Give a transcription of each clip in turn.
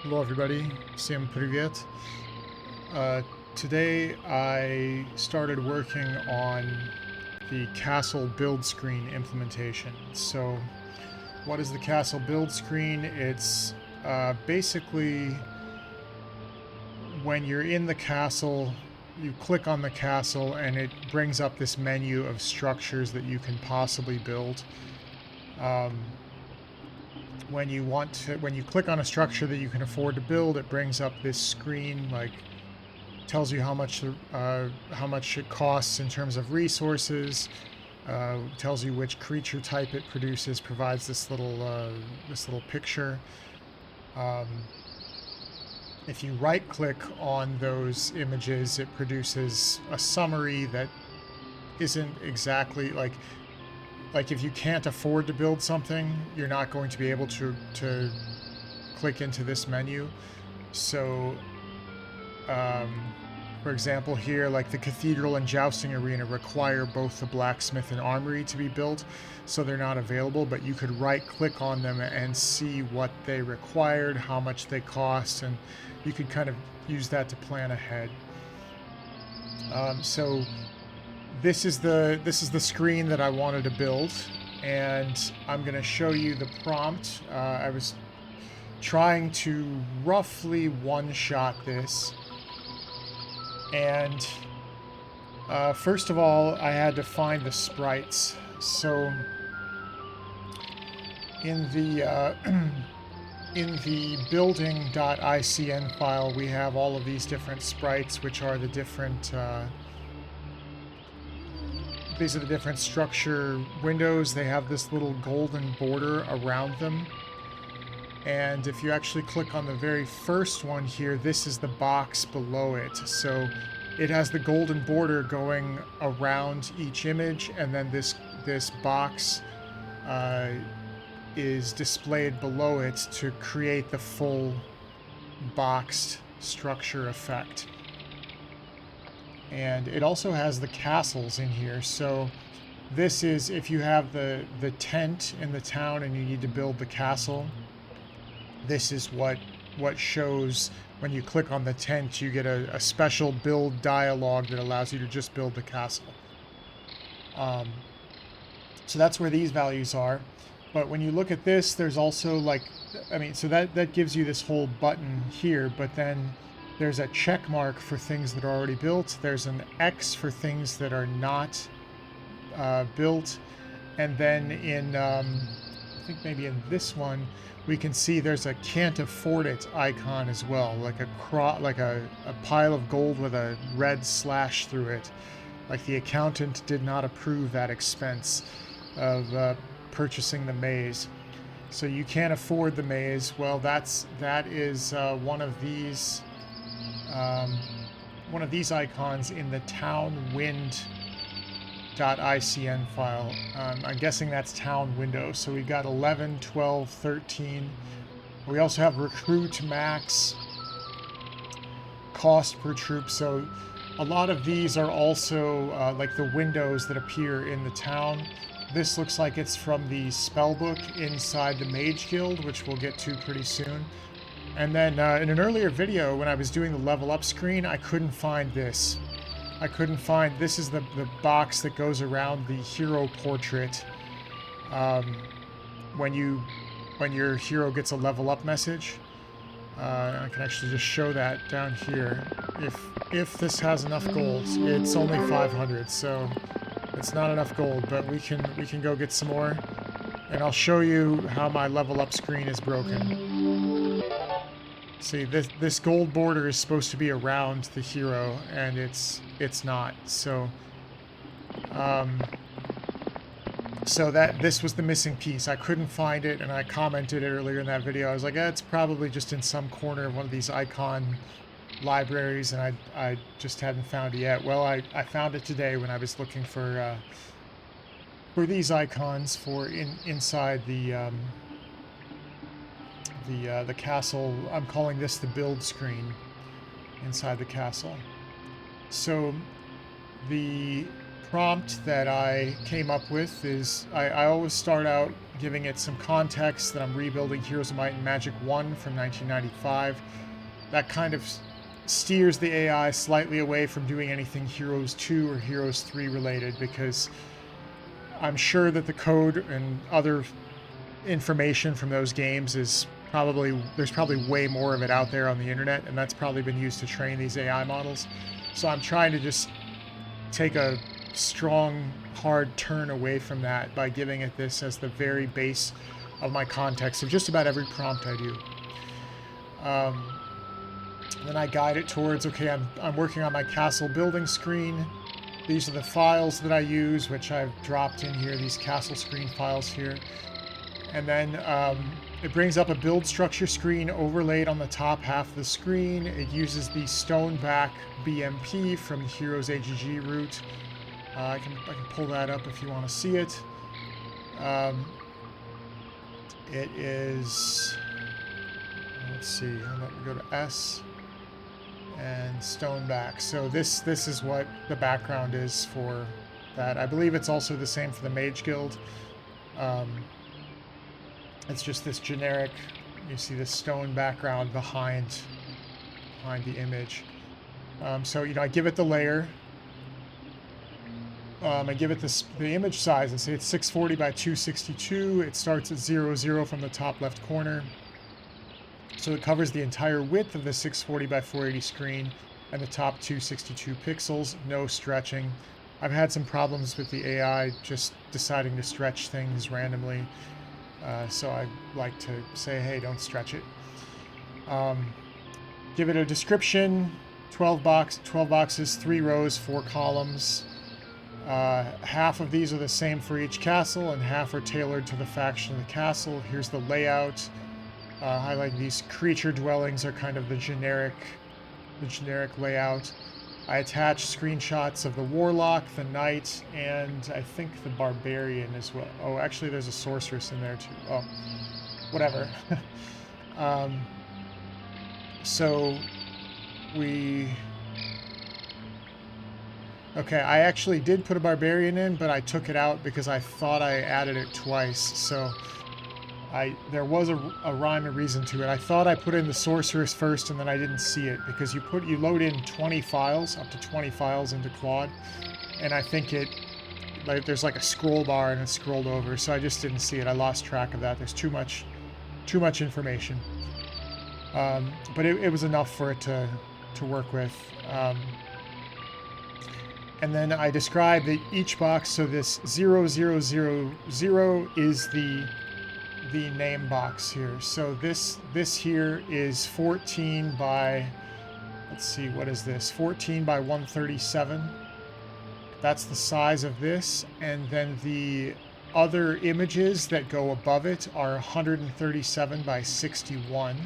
Hello everybody, всем привет. Today I started working on the castle build screen implementation. So what is the castle build screen? It's basically when you're in the castle, you click on the castle and it brings up this menu of structures that you can possibly build. When you click on a structure that you can afford to build, it brings up this screen, like tells you how much it costs in terms of resources, tells you which creature type it produces, provides this little picture. If you right click on those images, it produces a summary that isn't exactly like if you can't afford to build something, you're not going to be able to click into this menu. So for example here, like the cathedral and jousting arena require both the blacksmith and armory to be built, so they're not available, but you could right click on them and see what they required, how much they cost, and you could kind of use that to plan ahead. So this is the screen that I wanted to build, and I'm going to show you the prompt. I was trying to roughly one-shot this, and first of all, I had to find the sprites. So in the in the building.icn file, we have all of these different sprites, which are the different these are the different structure windows. They have this little golden border around them. And if you actually click on the very first one here, this is the box below it. So it has the golden border going around each image, and then this box is displayed below it to create the full boxed structure effect. And it also has the castles in here. So this is if you have the tent in the town and you need to build the castle. This is what shows when you click on the tent. You get a special build dialogue that allows you to just build the castle. So that's where these values are. But when you look at this, there's also so that gives you this whole button here, but then there's a check mark for things that are already built. There's an X for things that are not built. And then in, I think maybe in this one, we can see there's a can't afford it icon as well, like a pile of gold with a red slash through it. Like the accountant did not approve that expense of purchasing the maze. So you can't afford the maze. Well, that is one of these icons in the townwind.icn file. I'm guessing that's town window. So we've got 11, 12, 13. We also have recruit max, cost per troop. So a lot of these are also like the windows that appear in the town. This looks like it's from the spellbook inside the Mage Guild, which we'll get to pretty soon. And then in an earlier video, when I was doing the level up screen, I couldn't find this. This is the box that goes around the hero portrait when your hero gets a level up message. I can actually just show that down here. If this has enough gold, it's only 500, so it's not enough gold, but we can go get some more, and I'll show you how my level up screen is broken. See, this gold border is supposed to be around the hero, and it's not. So so this was the missing piece. I couldn't find it, and I commented earlier in that video. I was like, it's probably just in some corner of one of these icon libraries, and I just hadn't found it yet. Well, I found it today when I was looking for these icons for inside the castle. I'm calling this the build screen inside the castle. So the prompt that I came up with is I always start out giving it some context that I'm rebuilding Heroes of Might and Magic 1 from 1995. That kind of steers the AI slightly away from doing anything Heroes 2 or Heroes 3 related, because I'm sure that the code and other information from those games is there's probably way more of it out there on the internet, and that's probably been used to train these AI models. So I'm trying to just take a strong, hard turn away from that by giving it this as the very base of my context of just about every prompt I do. Then I guide it towards, okay, I'm working on my castle building screen. These are the files that I use, which I've dropped in here, these castle screen files here. And then it brings up a build structure screen overlaid on the top half of the screen. It uses the Stoneback BMP from the Heroes AGG route. I can pull that up if you want to see it. It is, let's see, let me go to S and Stoneback. So this is what the background is for that. I believe it's also the same for the Mage Guild. It's just this generic, you see this stone background behind the image. So, you know, I give it the layer. I give it the image size and say it's 640 by 262. It starts at 0, 0 from the top left corner. So it covers the entire width of the 640 by 480 screen and the top 262 pixels, no stretching. I've had some problems with the AI just deciding to stretch things randomly. So I like to say, hey, don't stretch it. Give it a description, 12 boxes, 3 rows, 4 columns. Half of these are the same for each castle, and half are tailored to the faction of the castle. Here's the layout. Highlighting these creature dwellings are kind of the generic layout. I attach screenshots of the Warlock, the Knight, and I think the Barbarian as well. Oh, actually there's a Sorceress in there too. Oh, whatever. So okay, I actually did put a Barbarian in, but I took it out because I thought I added it twice. So there was a rhyme and reason to it. I thought I put in the Sorceress first, and then I didn't see it because you load in 20 files, up to 20 files into Claude, and I think there's like a scroll bar and it's scrolled over, so I just didn't see it. I lost track of that. There's too much information, but it was enough for it to work with. And then I described that each box, so this 0000 is the name box here. So this here is 14 by, let's see, what is this? 14 by 137. That's the size of this. And then the other images that go above it are 137 by 61.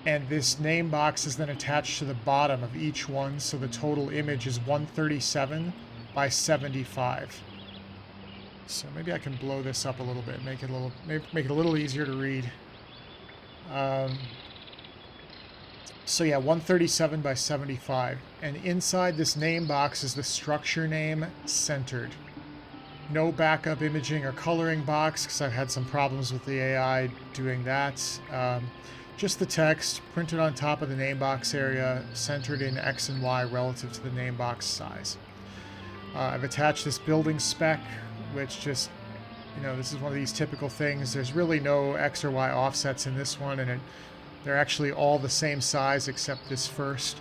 And this name box is then attached to the bottom of each one, so the total image is 137 by 75. So maybe I can blow this up a little bit, make it a little easier to read. So yeah, 137 by 75. And inside this name box is the structure name centered. No backup imaging or coloring box, because I've had some problems with the AI doing that. Just the text printed on top of the name box area, centered in X and Y relative to the name box size. I've attached this building spec, which just, you know, this is one of these typical things. There's really no X or Y offsets in this one, and they're actually all the same size except this first.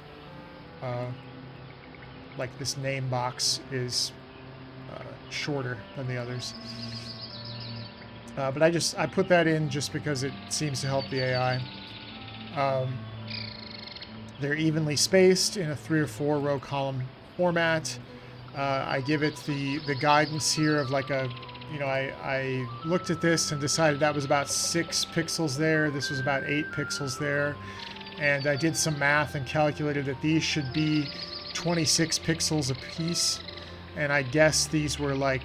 Like this name box is shorter than the others. But I put that in just because it seems to help the AI. They're evenly spaced in a 3 or 4 row column format. I give it the guidance here of like a, you know, I looked at this and decided that was about 6 pixels there. This was about 8 pixels there. And I did some math and calculated that these should be 26 pixels a piece. And I guess these were like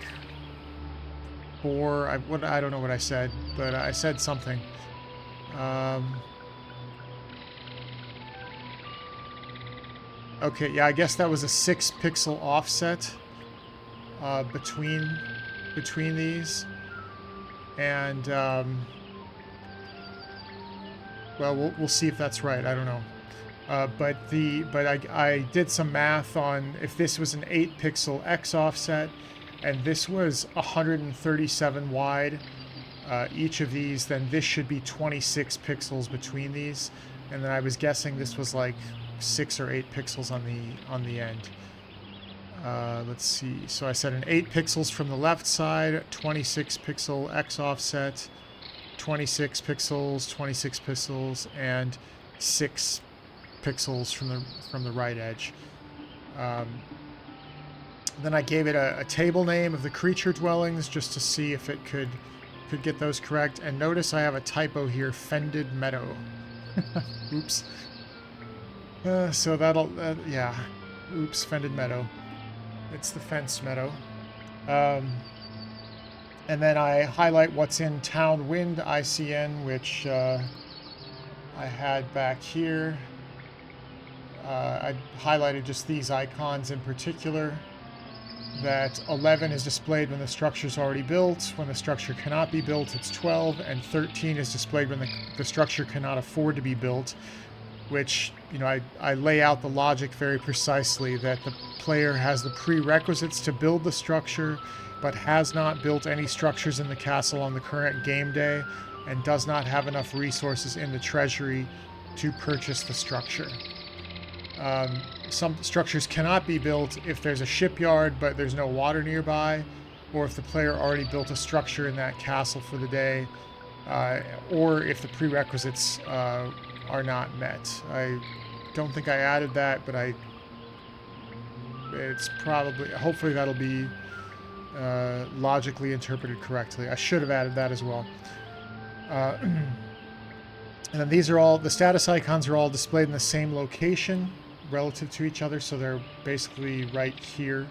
4, I don't know what I said, but I said something. Okay, yeah, I guess that was a 6 pixel offset between these. And well, we'll see if that's right. I don't know. But I did some math on if this was an 8 pixel X offset and this was 137 wide, each of these, then this should be 26 pixels between these. And then I was guessing this was like 6 or 8 pixels on the end. Let's see. So I said an 8 pixels from the left side, 26 pixel X offset, 26 pixels, and 6 pixels from the right edge. Then I gave it a table name of the creature dwellings just to see if it could get those correct. And notice I have a typo here, fended meadow. Oops. So that'll yeah. Oops, fended meadow. It's the fenced meadow. And then I highlight what's in townwind.icn, which I had back here. I highlighted just these icons in particular. That 11 is displayed when the structure is already built. When the structure cannot be built, it's 12. And 13 is displayed when the structure cannot afford to be built. Which, you know, I lay out the logic very precisely that the player has the prerequisites to build the structure, but has not built any structures in the castle on the current game day, and does not have enough resources in the treasury to purchase the structure. Some structures cannot be built if there's a shipyard but there's no water nearby, or if the player already built a structure in that castle for the day, or if the prerequisites are not met. I don't think I added that, but it's probably, hopefully that'll be logically interpreted correctly. I should have added that as well. And then these are all, the status icons are all displayed in the same location relative to each other, so they're basically right here.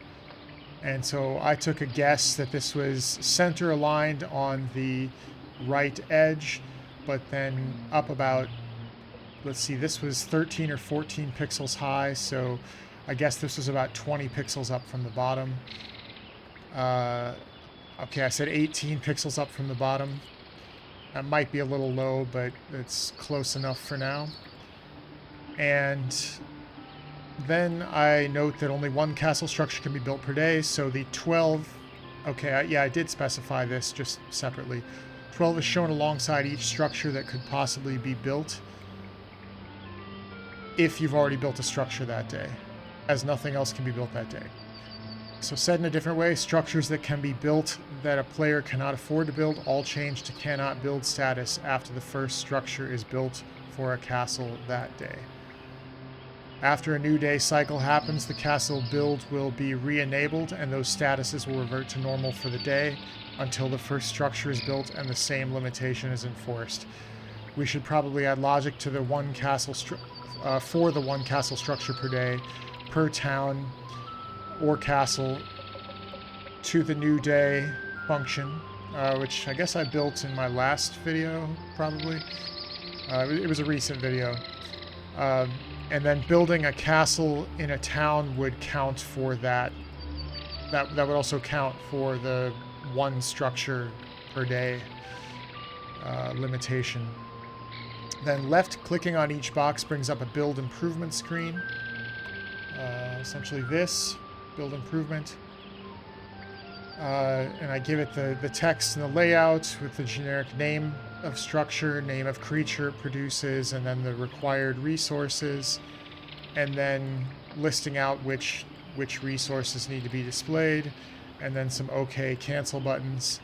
And so I took a guess that this was center aligned on the right edge, but then up about, let's see, this was 13 or 14 pixels high, so I guess this was about 20 pixels up from the bottom. Okay, I said 18 pixels up from the bottom. That might be a little low, but it's close enough for now. And then I note that only one castle structure can be built per day, so the 12... Okay, yeah, I did specify this just separately. 12 is shown alongside each structure that could possibly be built if you've already built a structure that day, as nothing else can be built that day. So said in a different way, structures that can be built that a player cannot afford to build all change to cannot build status after the first structure is built for a castle that day. After a new day cycle happens, the castle build will be re-enabled and those statuses will revert to normal for the day until the first structure is built and the same limitation is enforced. We should probably add logic to the one castle for the one castle structure per day, per town or castle, to the new day function, which I guess I built in my last video, probably. It was a recent video. And then building a castle in a town would count for that. That would also count for the one structure per day limitation. Then left-clicking on each box brings up a build improvement screen. Essentially this, build improvement. And I give it the text and the layout with the generic name of structure, name of creature it produces, and then the required resources, and then listing out which resources need to be displayed, and then some OK, cancel buttons.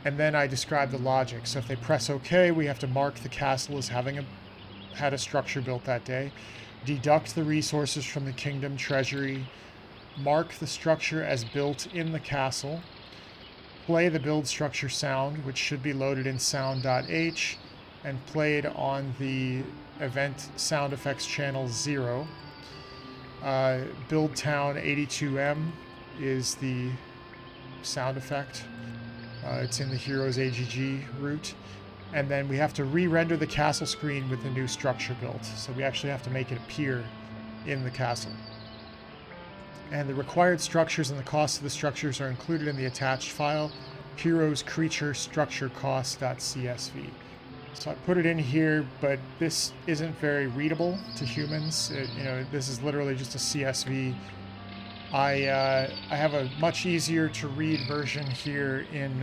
And then I describe the logic. So if they press OK, we have to mark the castle as having had a structure built that day, deduct the resources from the kingdom treasury, mark the structure as built in the castle, play the build structure sound, which should be loaded in sound.h and played on the event sound effects channel 0. Build town 82M is the sound effect. It's in the heroes AGG route. And then we have to re-render the castle screen with the new structure built. So we actually have to make it appear in the castle. And the required structures and the cost of the structures are included in the attached file. heroes creature structure cost.csv. So I put it in here, but this isn't very readable to humans. This is literally just a CSV. I have a much easier to read version here in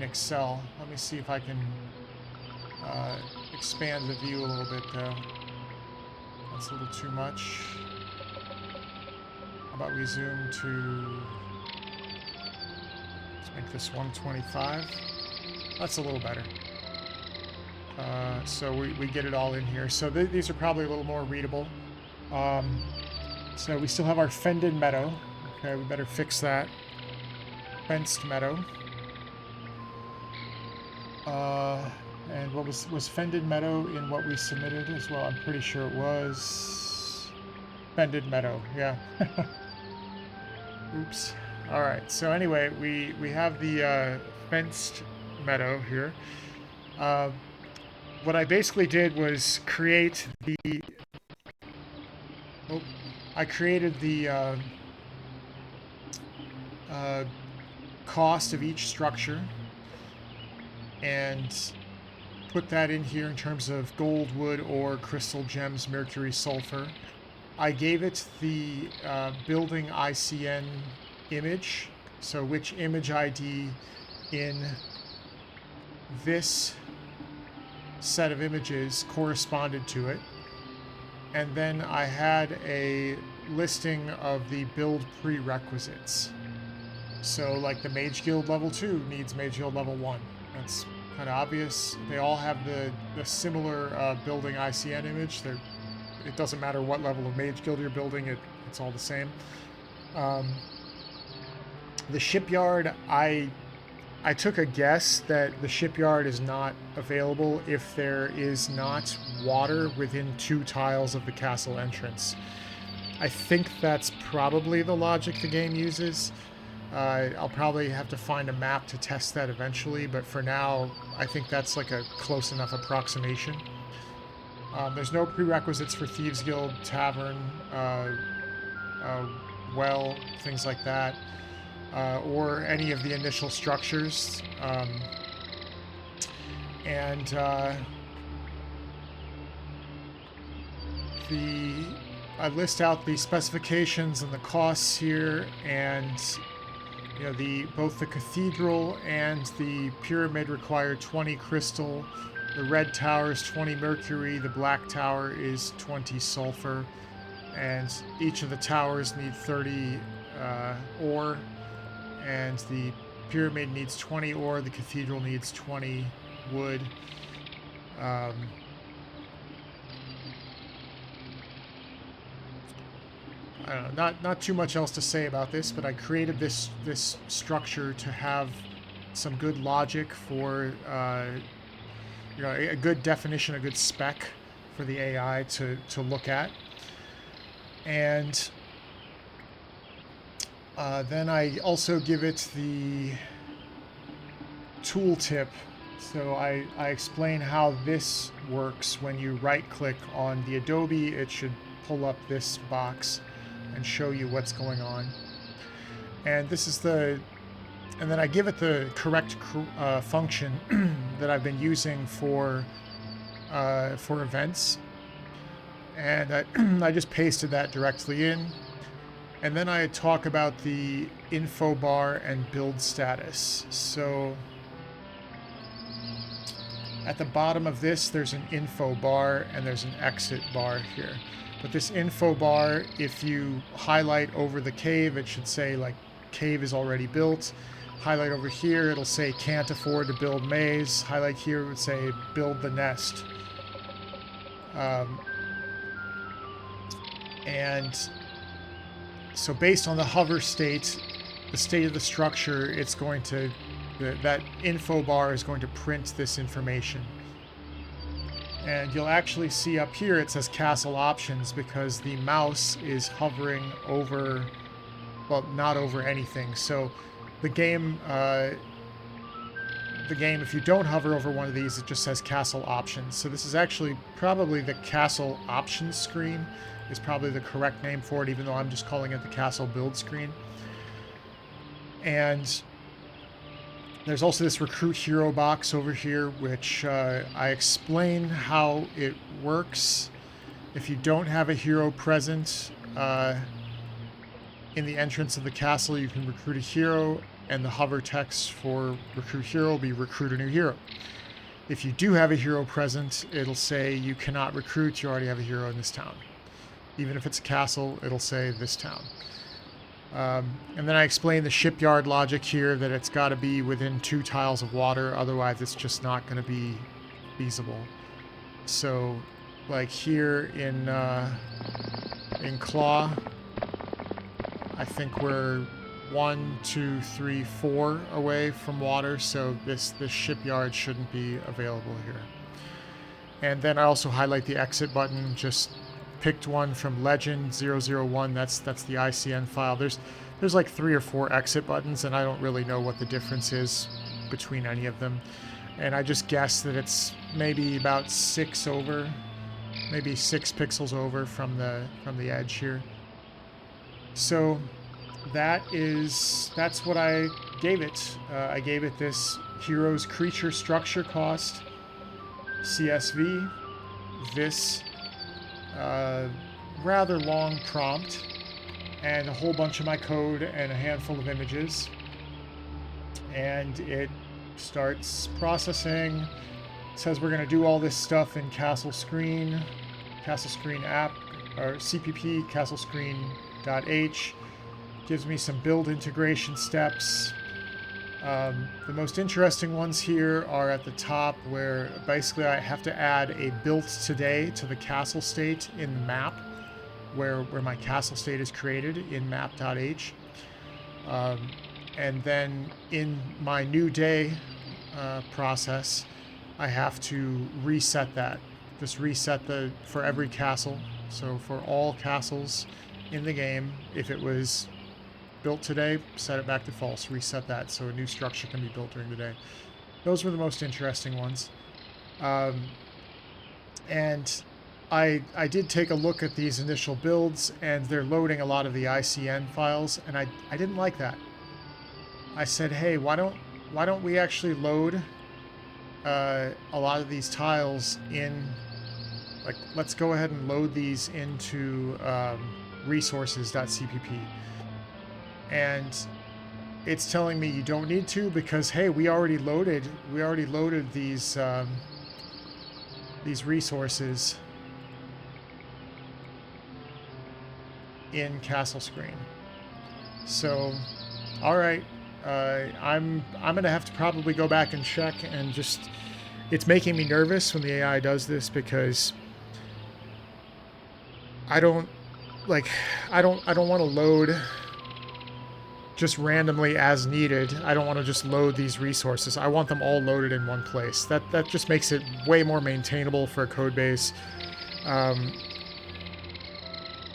Excel. Let me see if I can expand the view a little bit, though. That's a little too much. How about we zoom to... Let's make this 125. That's a little better. So we get it all in here. So these are probably a little more readable. So we still have our fended meadow. Okay, we better fix that. Fenced meadow. And what was fended meadow in what we submitted as well? I'm pretty sure it was fended meadow. Yeah. Oops. All right. So anyway, we have the fenced meadow here. What I basically did was create the... I created the cost of each structure and put that in here in terms of gold, wood, ore, crystal, gems, mercury, sulfur. I gave it the building.icn image, so which image ID in this set of images corresponded to it. And then I had a listing of the build prerequisites. So like the Mage Guild level 2 needs Mage Guild level 1. That's kind of obvious. They all have the similar building ICN image. It doesn't matter what level of Mage Guild you're building, it's all the same. The shipyard, I took a guess that the shipyard is not available if there is not water within 2 tiles of the castle entrance. I think that's probably the logic the game uses. I'll probably have to find a map to test that eventually, but for now, I think that's like a close enough approximation. There's no prerequisites for Thieves Guild, Tavern, well, things like that. Or any of the initial structures. I list out the specifications and the costs here, and both the cathedral and the pyramid require 20 crystal. The red tower is 20 mercury. The black tower is 20 sulfur, and each of the towers need 30 ore. And the pyramid needs 20 ore, the cathedral needs 20 wood. I don't know, not too much else to say about this, but I created this structure to have some good logic for a good definition, a good spec for the AI to look at. And then I also give it the tooltip. So I explain how this works. When you right-click on the Adobe, it should pull up this box and show you what's going on. And this is and then I give it the correct function that I've been using for events. And I just pasted that directly in. And then I talk about the info bar and build status. So at the bottom of this, there's an info bar and there's an exit bar here. But this info bar, if you highlight over the cave, it should say like cave is already built. Highlight over here, it'll say can't afford to build maze. Highlight here, it would say build the nest. And so based on the hover state, the state of the structure, it's going to, that info bar is going to print this information. And you'll actually see up here it says castle options because the mouse is hovering over, well, not over anything. So the game, if you don't hover over one of these, it just says castle options. So this is actually probably the castle options screen is probably the correct name for it, even though I'm just calling it the castle build screen. And There's also this recruit hero box over here, which I explain how it works. If you don't have a hero present in the entrance of the castle, you can recruit a hero, and the hover text for recruit hero will be recruit a new hero. If you do have a hero present, it'll say you cannot recruit, you already have a hero in this town. Even if it's a castle, it'll say this town. And then I explain the shipyard logic here, that it's got to be within 2 tiles of water, otherwise it's just not going to be feasible. So, like here in Claw, I think we're 1, 2, 3, 4 away from water, so this shipyard shouldn't be available here. And then I also highlight the exit button. Just picked one from Legend 001. That's the ICN file. There's like 3 or 4 exit buttons, and I don't really know what the difference is between any of them. And I just guess that it's maybe about 6 over, maybe 6 pixels over from the edge here. So that's what I gave it. I gave it this hero's creature structure cost CSV, this rather long prompt, and a whole bunch of my code and a handful of images, and it starts processing. It says we're going to do all this stuff in Castle Screen app, or CPP castlescreen.h. Gives me some build integration steps. The most interesting ones here are at the top, where basically I have to add a built today to the castle state in the map, where my castle state is created in map.h. And then in my new day process, I have to reset that. Just reset for every castle. So for all castles in the game, if it was built today, set it back to false, reset that so a new structure can be built during the day. Those were the most interesting ones. And I did take a look at these initial builds, and they're loading a lot of the ICN files, and I didn't like that. I said, hey, why don't we actually load a lot of these tiles in, like, let's go ahead and load these into resources.cpp. And it's telling me you don't need to, because hey, we already loaded these resources in Castle Screen. So, all right, I'm gonna have to probably go back and check, and just, it's making me nervous when the AI does this, because I don't want to load just randomly as needed. I don't want to just load these resources. I want them all loaded in one place. That just makes it way more maintainable for a code base.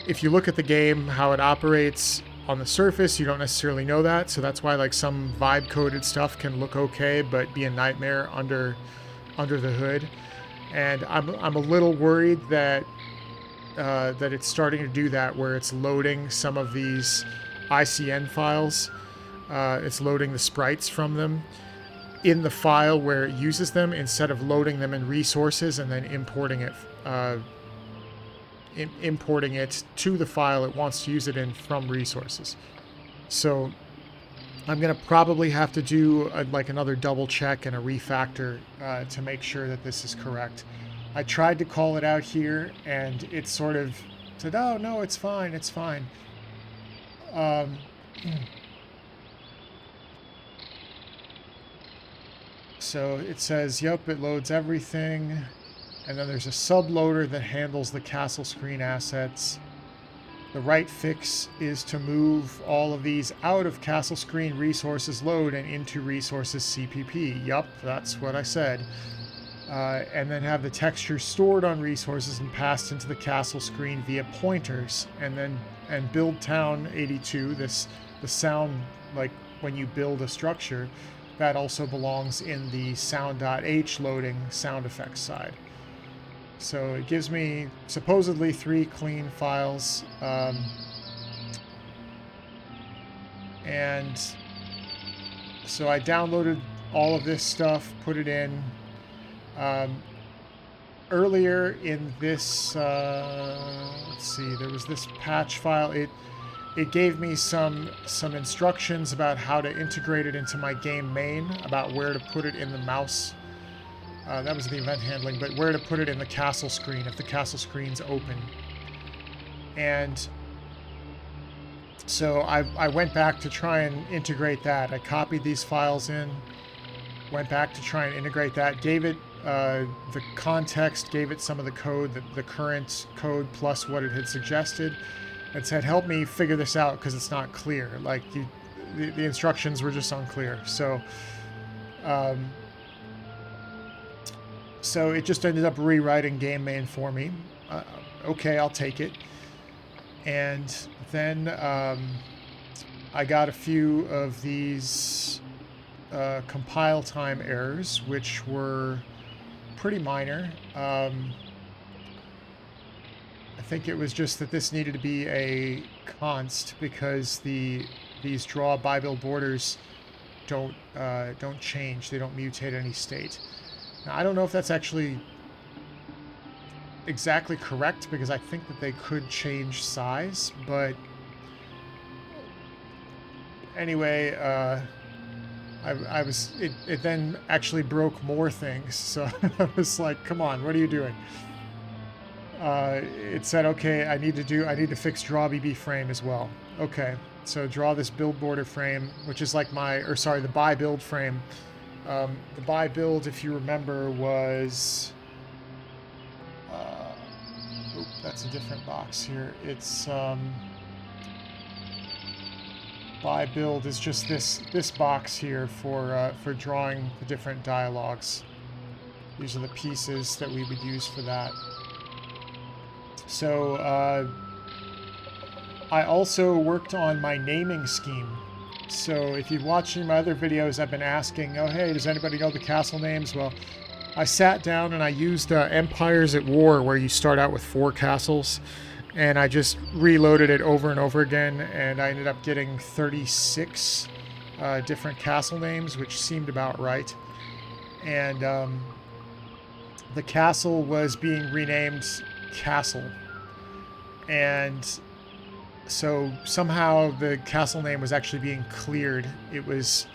If you look at the game, how it operates on the surface, you don't necessarily know that. So that's why like some vibe coded stuff can look okay, but be a nightmare under the hood. And I'm a little worried that that it's starting to do that, where it's loading some of these ICN files. It's loading the sprites from them in the file where it uses them, instead of loading them in resources and then importing it to the file it wants to use it in from resources. So I'm gonna probably have to do like another double check and a refactor to make sure that this is correct. I tried to call it out here, and it sort of said, oh no, it's fine, it's fine. So it says, yep, it loads everything, and then there's a subloader that handles the castle screen assets. The right fix is to move all of these out of castle screen resources load and into resources CPP. Yup, that's what I said. And then have the texture stored on resources and passed into the castle screen via pointers, and build town 82, the sound, like when you build a structure, that also belongs in the sound.h loading sound effects side. So it gives me supposedly 3 clean files, and so I downloaded all of this stuff, put it in. Earlier in this, let's see, there was this patch file. It gave me some instructions about how to integrate it into my game main, about where to put it in the mouse. That was the event handling, but where to put it in the castle screen if the castle screen's open. And so I went back to try and integrate that. I copied these files in, went back to try and integrate that, gave it the context, gave it some of the code, the current code plus what it had suggested, and said, help me figure this out because it's not clear. Like, the instructions were just unclear. So, so it just ended up rewriting game main for me. Okay, I'll take it. And then I got a few of these compile time errors, which were pretty minor. I think it was just that this needed to be a const because these draw by build borders don't change. They don't mutate any state. Now, I don't know if that's actually exactly correct because I think that they could change size, but anyway, it then actually broke more things, so I was like, come on, what are you doing? It said, okay, I need to fix draw BB frame as well. Okay, so draw this build border frame, which is like the buy build frame. The buy build, if you remember, was that's a different box here. It's buy build is just this box here for drawing the different dialogues. These are the pieces that we would use for that. So I also worked on my naming scheme. So if you've watched my other videos, I've been asking, oh hey, does anybody know the castle names? Well, I sat down and I used Empires at War, where you start out with 4 castles, and I just reloaded it over and over again, and I ended up getting 36 different castle names, which seemed about right. And the castle was being renamed Castle, and so somehow the castle name was actually being cleared. It was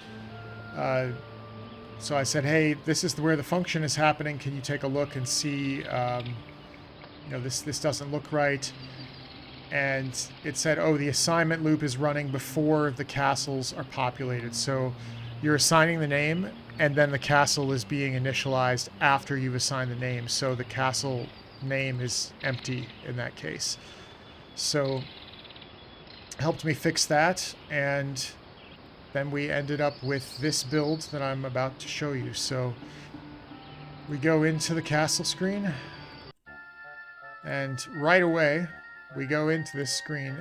so I said, hey, this is where the function is happening. Can you take a look and see, you know, this doesn't look right. And it said, oh, the assignment loop is running before the castles are populated. So you're assigning the name, and then the castle is being initialized after you've assigned the name. So the castle name is empty in that case. So helped me fix that, and then we ended up with this build that I'm about to show you. So we go into the castle screen, and right away we go into this screen.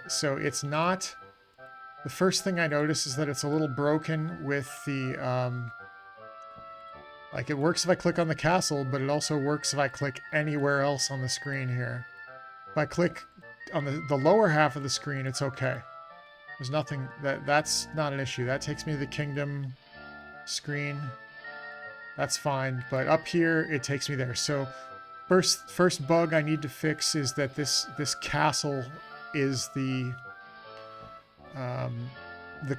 So it's not... The first thing I notice is that it's a little broken with the... like, it works if I click on the castle, but it also works if I click anywhere else on the screen here. If I click on the lower half of the screen, it's okay. There's nothing... That's not an issue. That takes me to the kingdom screen. That's fine. But up here, it takes me there. So first bug I need to fix is that this castle is the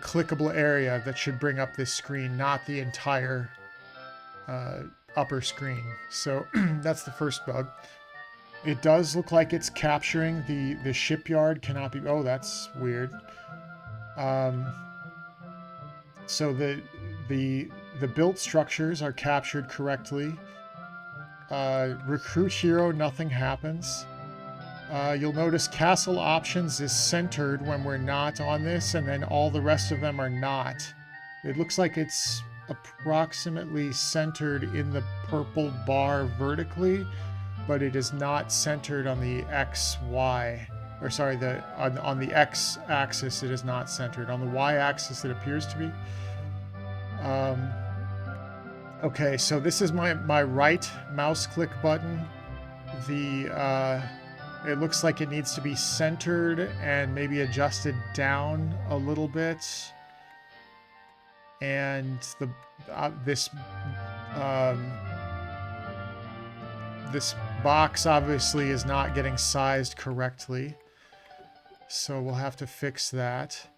clickable area that should bring up this screen, not the entire upper screen. So that's the first bug. It does look like it's capturing the shipyard cannot be... Oh, that's weird. So the built structures are captured correctly. Recruit hero, nothing happens. You'll notice castle options is centered when we're not on this, and then all the rest of them are not. It looks like it's approximately centered in the purple bar vertically, but it is not centered on the XY. Or sorry, on the X-axis it is not centered. On the Y-axis it appears to be. Okay, so this is my right mouse click button. It looks like it needs to be centered and maybe adjusted down a little bit. and the this box obviously is not getting sized correctly, so we'll have to fix that.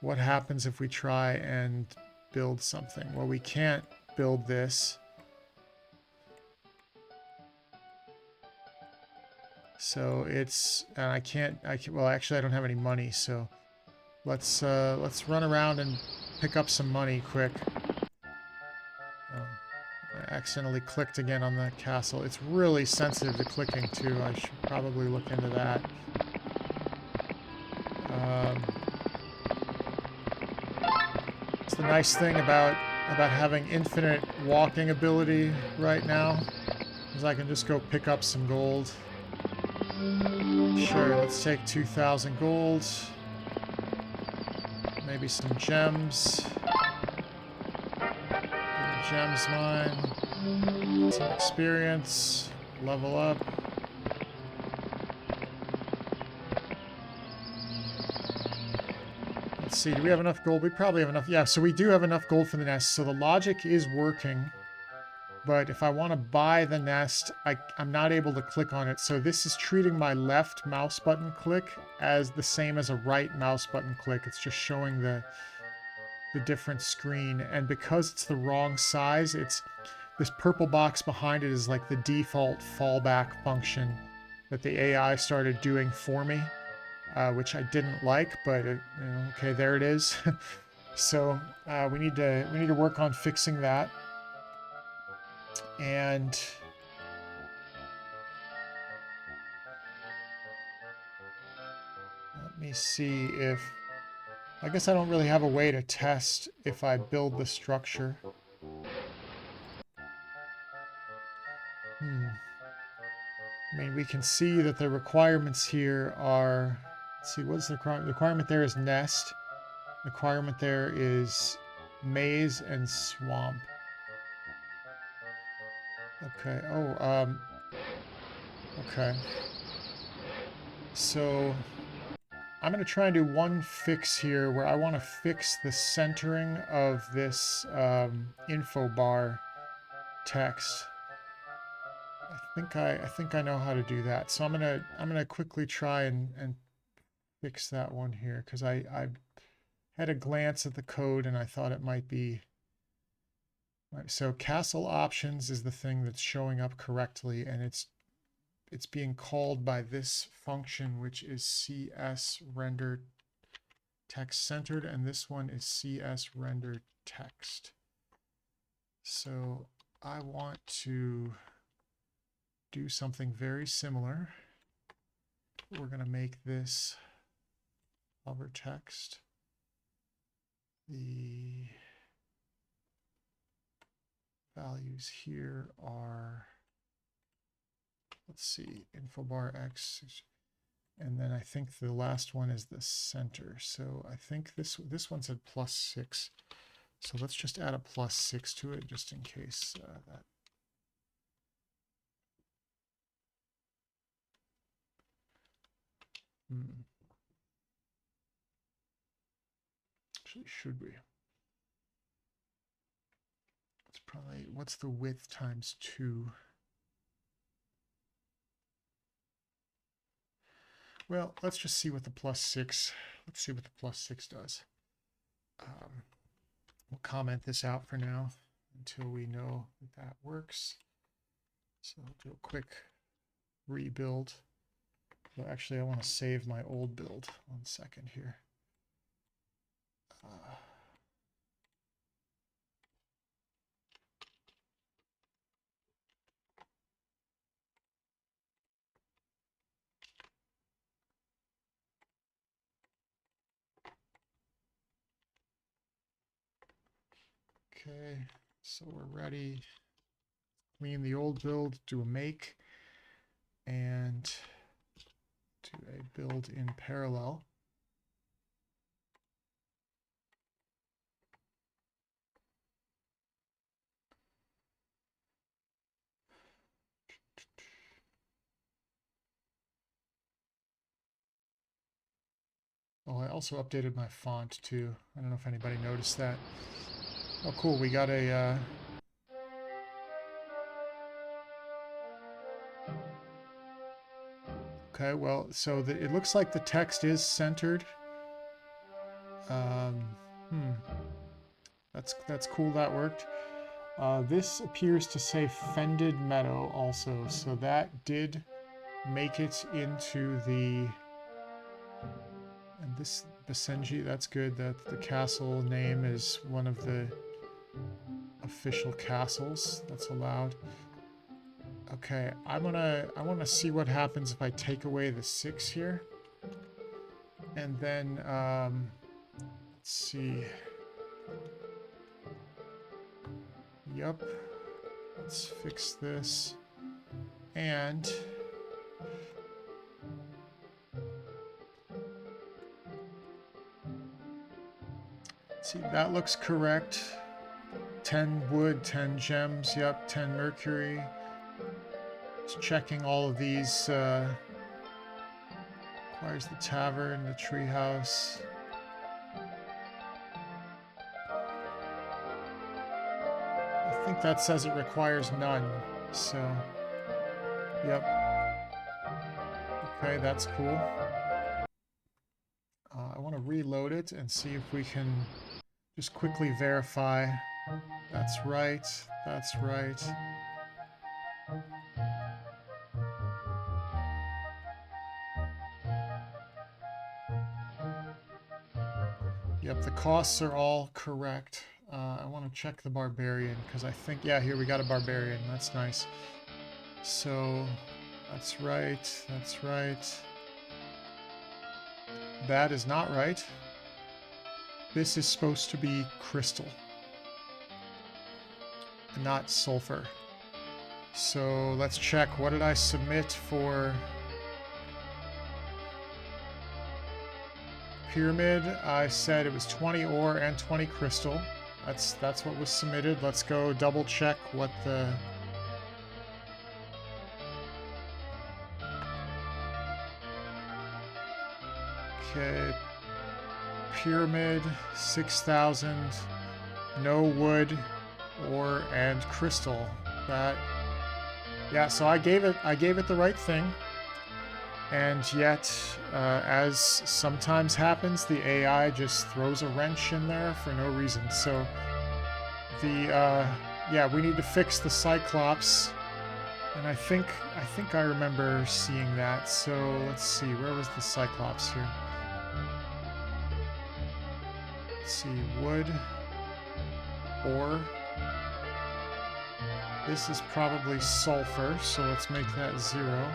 What happens if we try and build something? Well, we can't build this. So it's, and I can't, well, actually I don't have any money, so let's run around and pick up some money quick. I accidentally clicked again on the castle. It's really sensitive to clicking too. I should probably look into that. It's the nice thing about having infinite walking ability right now, is I can just go pick up some gold. Sure, let's take 2,000 gold. Maybe some gems. Gems mine. Some experience. Level up. Let's see, do we have enough gold? We probably have enough. Yeah, so we do have enough gold for the nest. So the logic is working. But if I want to buy the nest, I'm not able to click on it. So this is treating my left mouse button click as the same as a right mouse button click. It's just showing the different screen. And because it's the wrong size, it's this purple box behind it is like the default fallback function that the AI started doing for me, which I didn't like, but it, you know, okay, there it is. So we need to work on fixing that. And let me see if, I guess I don't really have a way to test if I build the structure. I mean, we can see that the requirements here are, let's see, what's the requirement? The requirement there is nest. The requirement there is maze and swamp. Okay, oh, okay. So I'm going to try and do one fix here where I want to fix the centering of this info bar text. I think I know how to do that. So I'm gonna quickly try and fix that one here, because I had a glance at the code and I thought it might be. So castle options is the thing that's showing up correctly, and it's being called by this function, which is CS render text centered, and this one is CS render text. So I want to do something very similar. We're going to make this hover text. The values here are, let's see, info bar X, and then I think the last one is the center. So I think this one said +6. So let's just add a +6 to it just in case that. Actually, should we? It's probably, what's the width times 2? Well, let's just see what the +6. Let's see what the +6 does. We'll comment this out for now until we know that that works. So I'll do a quick rebuild. Well, actually, I want to save my old build. 1 second here. Okay, so we're ready. Clean the old build, do a make, and do a build in parallel. Oh, I also updated my font too. I don't know if anybody noticed that. Oh, cool. We got a... Okay, well, so it looks like the text is centered. Hmm. That's cool. That worked. This appears to say Fended Meadow also, so that did make it into the... And this Basenji, that's good. That the castle name is one of the official castles that's allowed. Okay, I want to see what happens if I take away the 6 here. And then, let's see. Yup. Let's fix this. And... see, that looks correct. 10 wood, 10 gems, yep, 10 mercury. Just checking all of these. Requires the tavern, the treehouse. I think that says it requires none, so... Yep. Okay, that's cool. I want to reload it and see if we can just quickly verify. That's right. That's right. Yep, the costs are all correct. I want to check the Barbarian, because I think... Yeah, here we got a Barbarian. That's nice. So, that's right. That's right. That is not right. This is supposed to be crystal, not sulfur. So let's check. What did I submit for pyramid? I said it was 20 ore and 20 crystal. That's what was submitted. Let's go double check what the... Okay. Pyramid, 6,000. No wood, ore, and crystal. That... Yeah, so I gave it the right thing. And yet, as sometimes happens, the AI just throws a wrench in there for no reason. So, yeah, we need to fix the Cyclops. And I think I remember seeing that. So, let's see, where was the Cyclops here? Let's see, wood, ore. This is probably sulfur, so let's make that 0.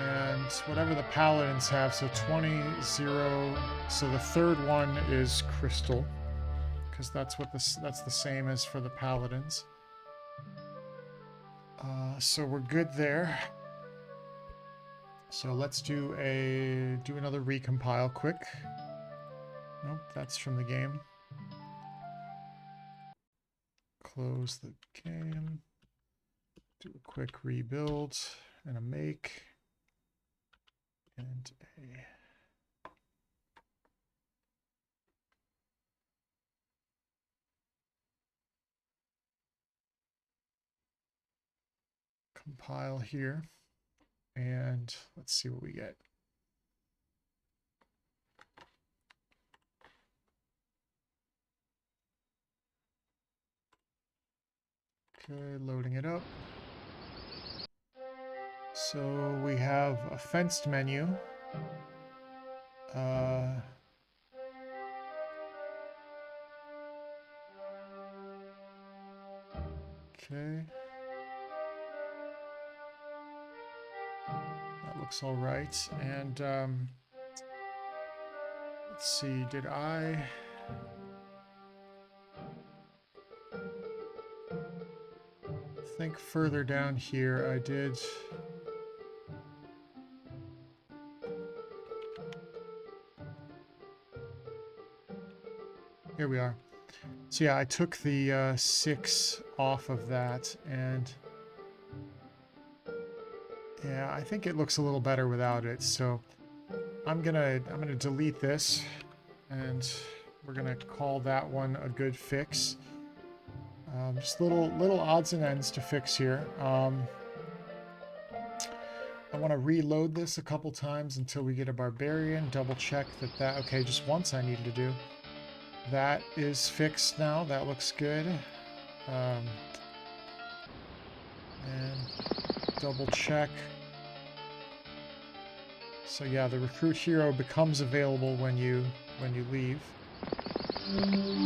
And whatever the paladins have, so 20, 0. So the third one is crystal, because that's the same as for the paladins. So we're good there. So let's do another recompile quick. Nope, that's from the game. Close the game. Do a quick rebuild and a make. And a... compile here. And let's see what we get. Okay, loading it up. So we have a fenced menu. Okay. That looks all right. And let's see, did I... think further down here I did... Here we are. So yeah, I took the 6 off of that, and yeah, I think it looks a little better without it. So I'm gonna delete this and we're gonna call that one a good fix. Just little odds and ends to fix here. I want to reload this a couple times until we get a Barbarian. Double check that okay, just once I needed to do. That is fixed now. That looks good. And double check. So yeah, the recruit hero becomes available when you leave.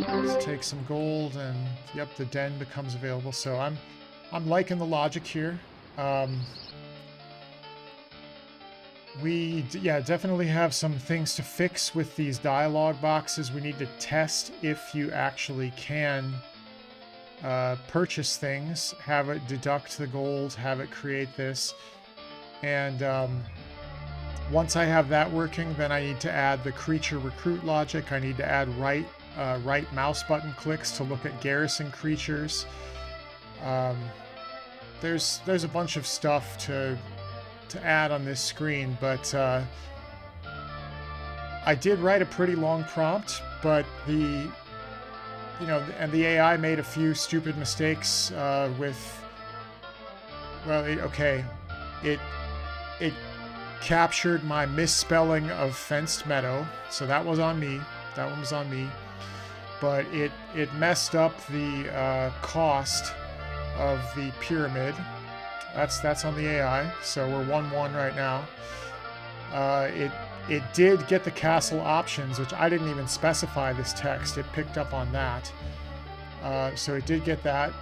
Let's take some gold, and yep, the den becomes available. So I'm liking the logic here. We definitely have some things to fix with these dialogue boxes. We need to test if you actually can purchase things, have it deduct the gold, have it create this, and once I have that working, then I need to add the creature recruit logic. I need to add right mouse button clicks to look at garrison creatures. There's a bunch of stuff to add on this screen, but I did write a pretty long prompt, but the AI made a few stupid mistakes with, well, it captured my misspelling of fenced meadow, so that was on me. That one was on me. But it messed up the cost of the pyramid. That's on the AI, so we're 1-1 right now. It did get the castle options, which I didn't even specify this text. It picked up on that. So it did get that.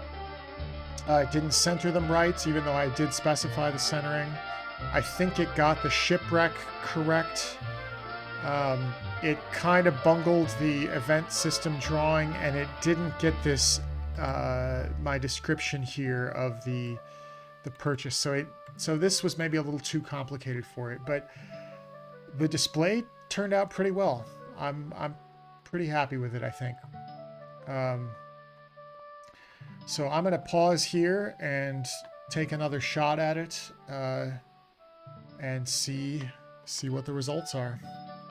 It didn't center them right, even though I did specify the centering. I think it got the shipwreck correct. It kind of bungled the event system drawing, and it didn't get this my description here of the purchase. So this was maybe a little too complicated for it, but the display turned out pretty well. I'm pretty happy with it, I think. So I'm gonna pause here and take another shot at it and see what the results are.